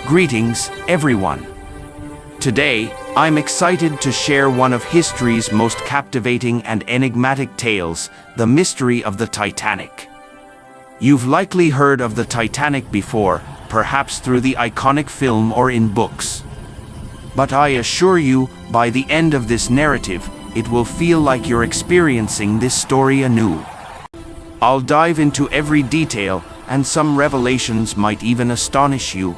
Greetings, everyone. Today, I'm excited to share one of history's most captivating and enigmatic tales, the mystery of the Titanic. You've likely heard of the Titanic before, perhaps through the iconic film or in books. But I assure you, by the end of this narrative, it will feel like you're experiencing this story anew. I'll dive into every detail, and some revelations might even astonish you.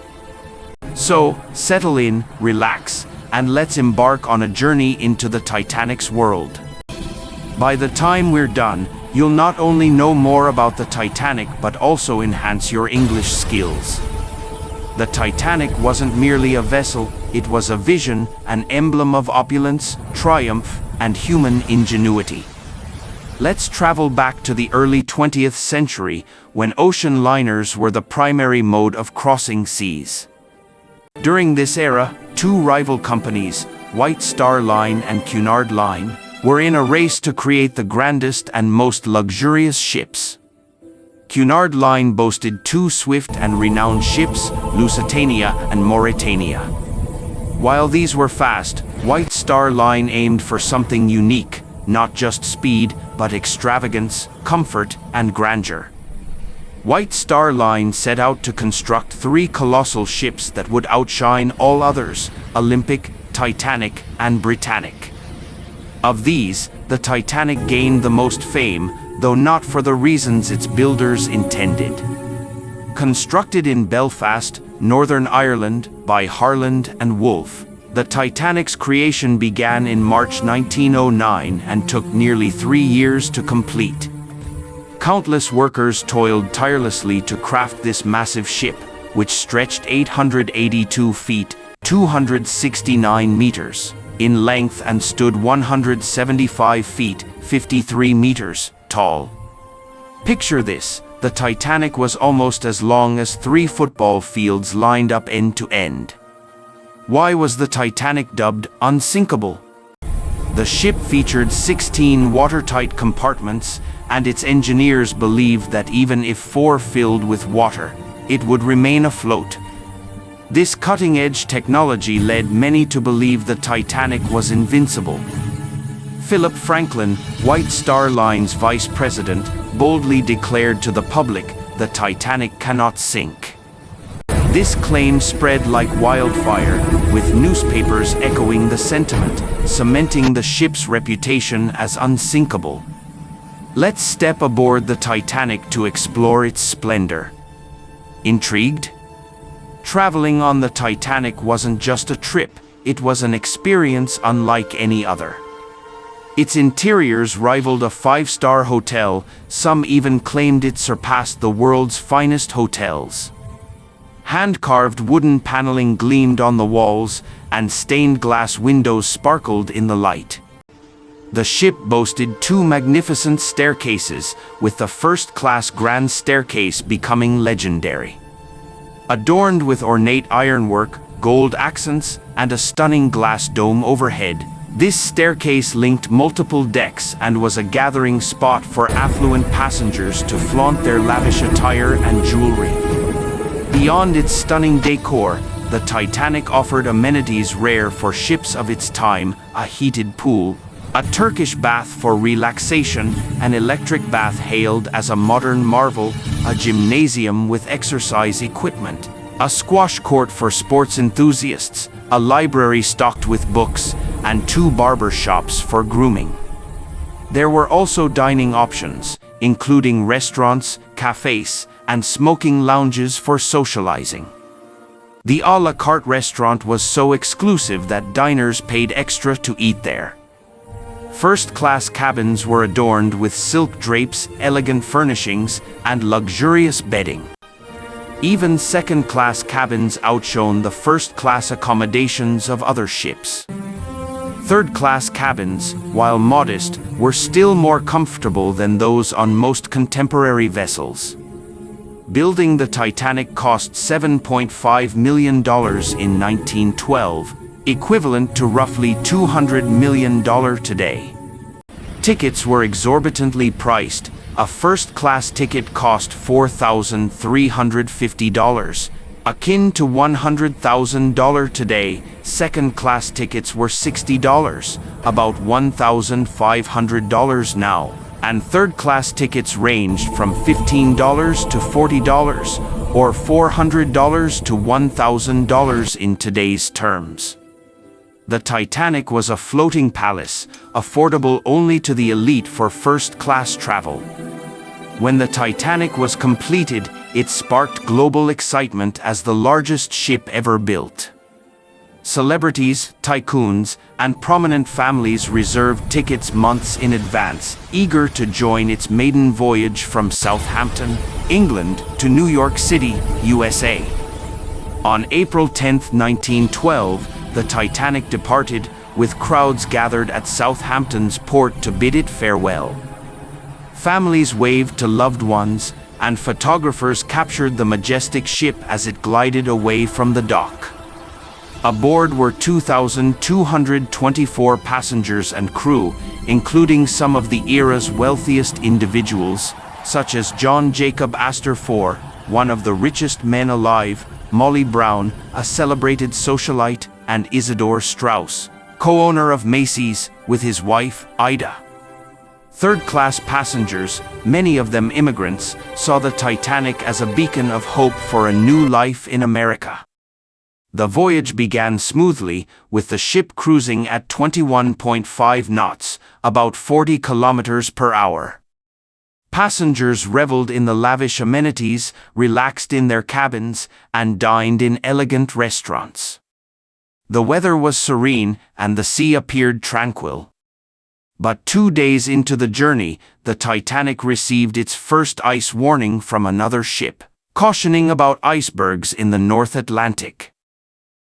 So, settle in, relax, and let's embark on a journey into the Titanic's world. By the time we're done, you'll not only know more about the Titanic but also enhance your English skills. The Titanic wasn't merely a vessel, it was a vision, an emblem of opulence, triumph, and human ingenuity. Let's travel back to the early 20th century, when ocean liners were the primary mode of crossing seas. During this era, two rival companies, White Star Line and Cunard Line, were in a race to create the grandest and most luxurious ships. Cunard Line boasted two swift and renowned ships, Lusitania and Mauretania. While these were fast, White Star Line aimed for something unique, not just speed, but extravagance, comfort, and grandeur. White Star Line set out to construct three colossal ships that would outshine all others: Olympic, Titanic, and Britannic. Of these, the Titanic gained the most fame, though not for the reasons its builders intended. Constructed in Belfast, Northern Ireland, by Harland and Wolff, the Titanic's creation began in March 1909 and took nearly 3 years to complete. Countless workers toiled tirelessly to craft this massive ship, which stretched 882 feet, 269 meters, in length and stood 175 feet, 53 meters, tall. Picture this: the Titanic was almost as long as 3 football fields lined up end to end. Why was the Titanic dubbed unsinkable? The ship featured 16 watertight compartments, and its engineers believed that even if 4 filled with water, it would remain afloat. This cutting-edge technology led many to believe the Titanic was invincible. Philip Franklin, White Star Line's vice president, boldly declared to the public, "The Titanic cannot sink." This claim spread like wildfire, with newspapers echoing the sentiment, cementing the ship's reputation as unsinkable. Let's step aboard the Titanic to explore its splendor. Intrigued? Traveling on the Titanic wasn't just a trip, it was an experience unlike any other. Its interiors rivaled a 5-star hotel, some even claimed it surpassed the world's finest hotels. Hand-carved wooden paneling gleamed on the walls, and stained glass windows sparkled in the light. The ship boasted 2 magnificent staircases, with the first-class grand staircase becoming legendary. Adorned with ornate ironwork, gold accents, and a stunning glass dome overhead, this staircase linked multiple decks and was a gathering spot for affluent passengers to flaunt their lavish attire and jewelry. Beyond its stunning decor, the Titanic offered amenities rare for ships of its time: a heated pool, a Turkish bath for relaxation, an electric bath hailed as a modern marvel, a gymnasium with exercise equipment, a squash court for sports enthusiasts, a library stocked with books, and 2 barber shops for grooming. There were also dining options, including restaurants, cafes, and smoking lounges for socializing. The à la carte restaurant was so exclusive that diners paid extra to eat there. First-class cabins were adorned with silk drapes, elegant furnishings, and luxurious bedding. Even second-class cabins outshone the first-class accommodations of other ships. Third-class cabins, while modest, were still more comfortable than those on most contemporary vessels. Building the Titanic cost $7.5 million in 1912, equivalent to roughly $200 million today. Tickets were exorbitantly priced. A first-class ticket cost $4,350, Akin to $100,000 today, second-class tickets were $60, about $1,500 now, and third-class tickets ranged from $15 to $40, or $400 to $1,000 in today's terms. The Titanic was a floating palace, affordable only to the elite for first-class travel. When the Titanic was completed, it sparked global excitement as the largest ship ever built. Celebrities, tycoons, and prominent families reserved tickets months in advance, eager to join its maiden voyage from Southampton, England, to New York City, USA. On April 10, 1912, the Titanic departed, with crowds gathered at Southampton's port to bid it farewell. Families waved to loved ones, and photographers captured the majestic ship as it glided away from the dock. Aboard were 2,224 passengers and crew, including some of the era's wealthiest individuals, such as John Jacob Astor IV, one of the richest men alive, Molly Brown, a celebrated socialite, and Isidor Straus, co-owner of Macy's, with his wife, Ida. Third-class passengers, many of them immigrants, saw the Titanic as a beacon of hope for a new life in America. The voyage began smoothly, with the ship cruising at 21.5 knots, about 40 kilometers per hour. Passengers reveled in the lavish amenities, relaxed in their cabins, and dined in elegant restaurants. The weather was serene, and the sea appeared tranquil. But 2 days into the journey, the Titanic received its first ice warning from another ship, cautioning about icebergs in the North Atlantic.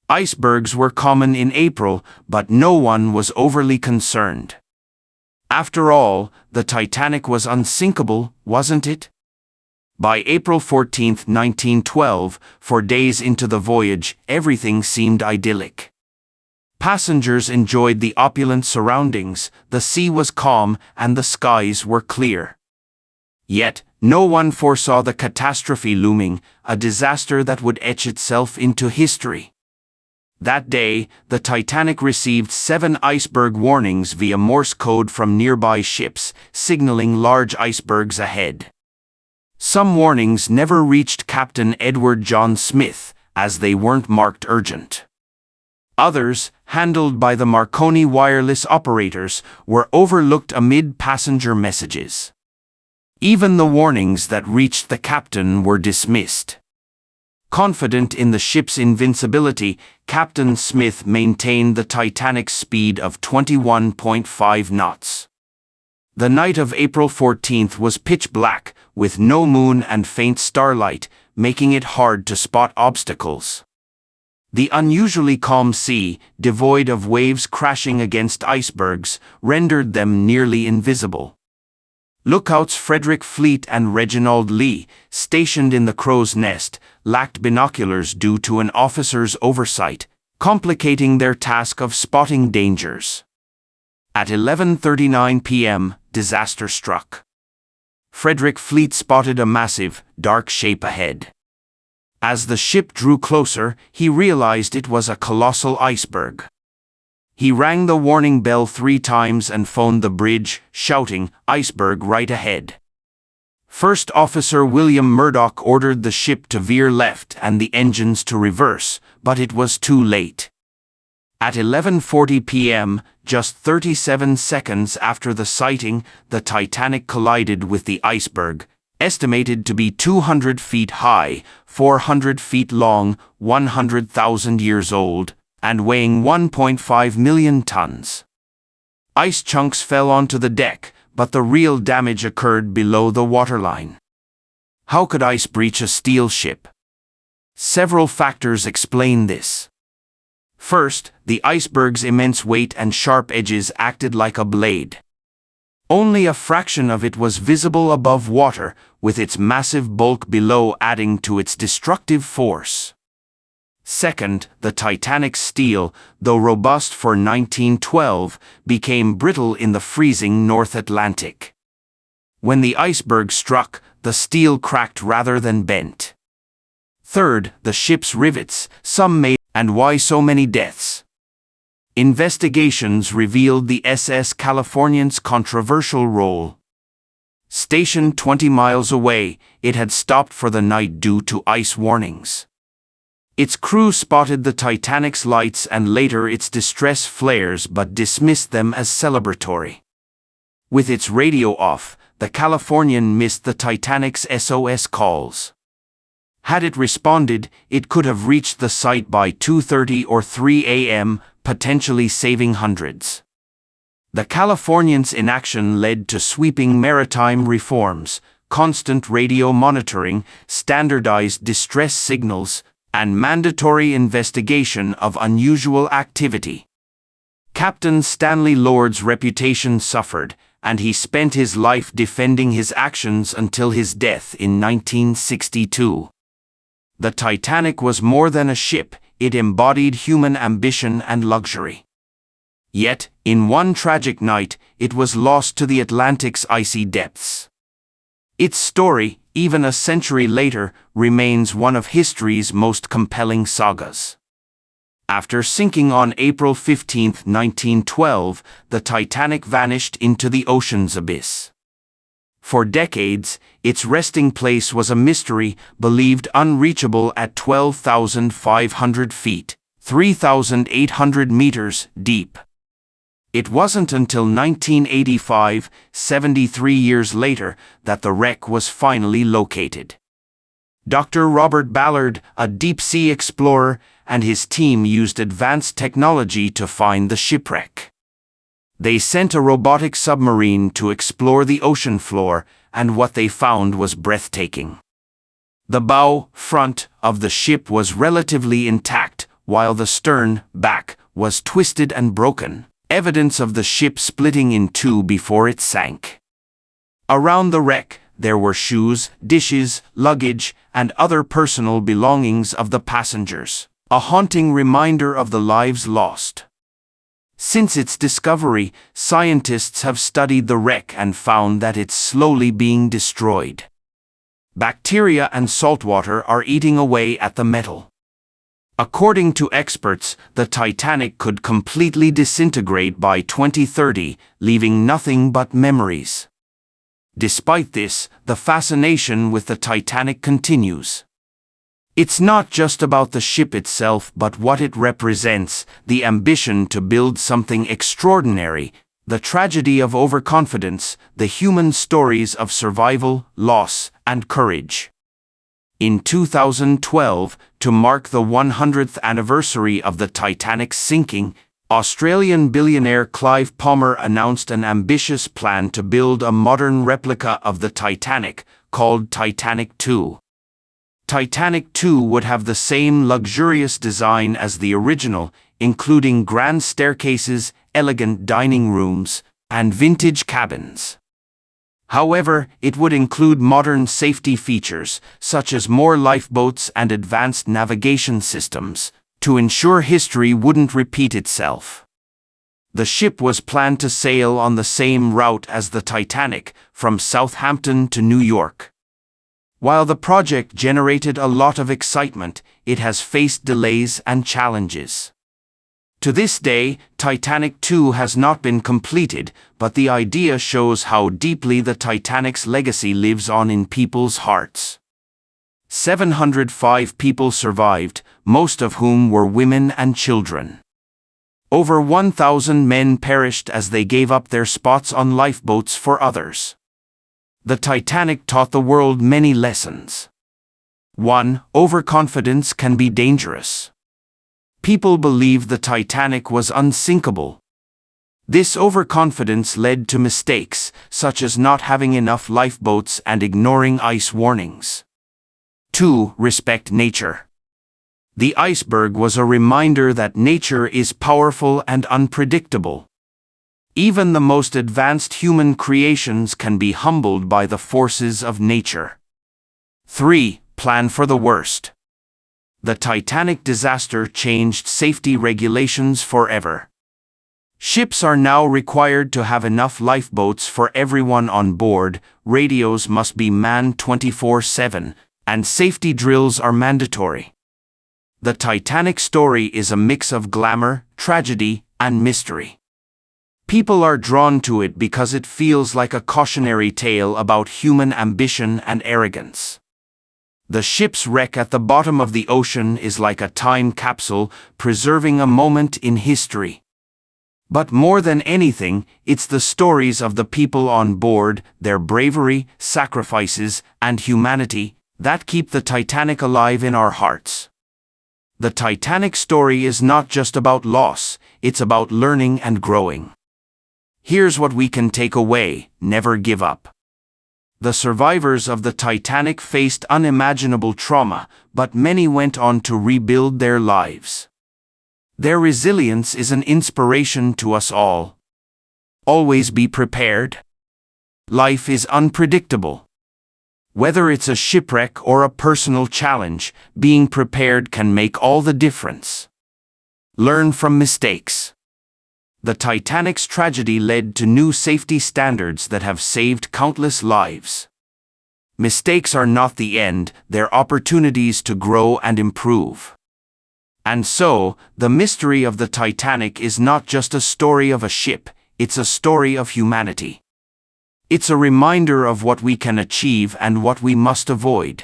Icebergs were common in April, but no one was overly concerned. After all, the Titanic was unsinkable, wasn't it? By April 14, 1912, 4 days into the voyage, everything seemed idyllic. Passengers enjoyed the opulent surroundings, the sea was calm, and the skies were clear. Yet, no one foresaw the catastrophe looming, a disaster that would etch itself into history. That day, the Titanic received 7 iceberg warnings via Morse code from nearby ships, signaling large icebergs ahead. Some warnings never reached Captain Edward John Smith, as they weren't marked urgent. Others, handled by the Marconi wireless operators, were overlooked amid passenger messages. Even the warnings that reached the captain were dismissed. Confident in the ship's invincibility, Captain Smith maintained the Titanic's speed of 21.5 knots. The night of April 14th was pitch black, with no moon and faint starlight, making it hard to spot obstacles. The unusually calm sea, devoid of waves crashing against icebergs, rendered them nearly invisible. Lookouts Frederick Fleet and Reginald Lee, stationed in the crow's nest, lacked binoculars due to an officer's oversight, complicating their task of spotting dangers. At 11:39 p.m., disaster struck. Frederick Fleet spotted a massive, dark shape ahead. As the ship drew closer, he realized it was a colossal iceberg. He rang the warning bell 3 times and phoned the bridge, shouting, "Iceberg right ahead." First Officer William Murdoch ordered the ship to veer left and the engines to reverse, but it was too late. At 11:40 p.m., just 37 seconds after the sighting, the Titanic collided with the iceberg, estimated to be 200 feet high, 400 feet long, 100,000 years old, and weighing 1.5 million tons. Ice chunks fell onto the deck, but the real damage occurred below the waterline. How could ice breach a steel ship? Several factors explain this. First, the iceberg's immense weight and sharp edges acted like a blade. Only a fraction of it was visible above water, with its massive bulk below adding to its destructive force. Second, the Titanic's steel, though robust for 1912, became brittle in the freezing North Atlantic. When the iceberg struck, the steel cracked rather than bent. Third, the ship's rivets, some made, and why so many deaths. Investigations revealed the SS Californian's controversial role. Stationed 20 miles away, it had stopped for the night due to ice warnings. Its crew spotted the Titanic's lights and later its distress flares but dismissed them as celebratory. With its radio off, the Californian missed the Titanic's SOS calls. Had it responded, it could have reached the site by 2:30 or 3 a.m., potentially saving hundreds. The Californian's inaction led to sweeping maritime reforms, constant radio monitoring, standardized distress signals, and mandatory investigation of unusual activity. Captain Stanley Lord's reputation suffered, and he spent his life defending his actions until his death in 1962. The Titanic was more than a ship, it embodied human ambition and luxury. Yet, in one tragic night, it was lost to the Atlantic's icy depths. Its story, even a century later, remains one of history's most compelling sagas. After sinking on April 15, 1912, the Titanic vanished into the ocean's abyss. For decades, its resting place was a mystery, believed unreachable at 12,500 feet, 3,800 meters deep. It wasn't until 1985, 73 years later, that the wreck was finally located. Dr. Robert Ballard, a deep-sea explorer, and his team used advanced technology to find the shipwreck. They sent a robotic submarine to explore the ocean floor, and what they found was breathtaking. The bow, front, of the ship was relatively intact, while the stern, back, was twisted and broken, evidence of the ship splitting in two before it sank. Around the wreck, there were shoes, dishes, luggage, and other personal belongings of the passengers, a haunting reminder of the lives lost. Since its discovery, scientists have studied the wreck and found that it's slowly being destroyed. Bacteria and saltwater are eating away at the metal. According to experts, the Titanic could completely disintegrate by 2030, leaving nothing but memories. Despite this, the fascination with the Titanic continues. It's not just about the ship itself but what it represents, the ambition to build something extraordinary, the tragedy of overconfidence, the human stories of survival, loss, and courage. In 2012, to mark the 100th anniversary of the Titanic's sinking, Australian billionaire Clive Palmer announced an ambitious plan to build a modern replica of the Titanic, called Titanic 2. Titanic 2 would have the same luxurious design as the original, including grand staircases, elegant dining rooms, and vintage cabins. However, it would include modern safety features, such as more lifeboats and advanced navigation systems, to ensure history wouldn't repeat itself. The ship was planned to sail on the same route as the Titanic, from Southampton to New York. While the project generated a lot of excitement, it has faced delays and challenges. To this day, Titanic 2 has not been completed, but the idea shows how deeply the Titanic's legacy lives on in people's hearts. 705 people survived, most of whom were women and children. Over 1,000 men perished as they gave up their spots on lifeboats for others. The Titanic taught the world many lessons. 1. Overconfidence can be dangerous. People believed the Titanic was unsinkable. This overconfidence led to mistakes, such as not having enough lifeboats and ignoring ice warnings. 2. Respect nature. The iceberg was a reminder that nature is powerful and unpredictable. Even the most advanced human creations can be humbled by the forces of nature. 3. Plan for the worst. The Titanic disaster changed safety regulations forever. Ships are now required to have enough lifeboats for everyone on board, radios must be manned 24/7, and safety drills are mandatory. The Titanic story is a mix of glamour, tragedy, and mystery. People are drawn to it because it feels like a cautionary tale about human ambition and arrogance. The ship's wreck at the bottom of the ocean is like a time capsule, preserving a moment in history. But more than anything, it's the stories of the people on board, their bravery, sacrifices, and humanity that keep the Titanic alive in our hearts. The Titanic story is not just about loss, it's about learning and growing. Here's what we can take away: never give up. The survivors of the Titanic faced unimaginable trauma, but many went on to rebuild their lives. Their resilience is an inspiration to us all. Always be prepared. Life is unpredictable. Whether it's a shipwreck or a personal challenge, being prepared can make all the difference. Learn from mistakes. The Titanic's tragedy led to new safety standards that have saved countless lives. Mistakes are not the end, they're opportunities to grow and improve. And so, the mystery of the Titanic is not just a story of a ship, it's a story of humanity. It's a reminder of what we can achieve and what we must avoid.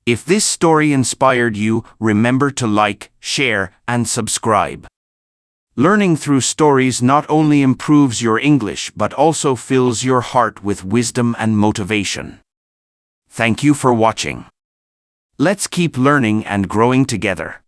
If this story inspired you, remember to like, share, and subscribe. Learning through stories not only improves your English but also fills your heart with wisdom and motivation. Thank you for watching. Let's keep learning and growing together.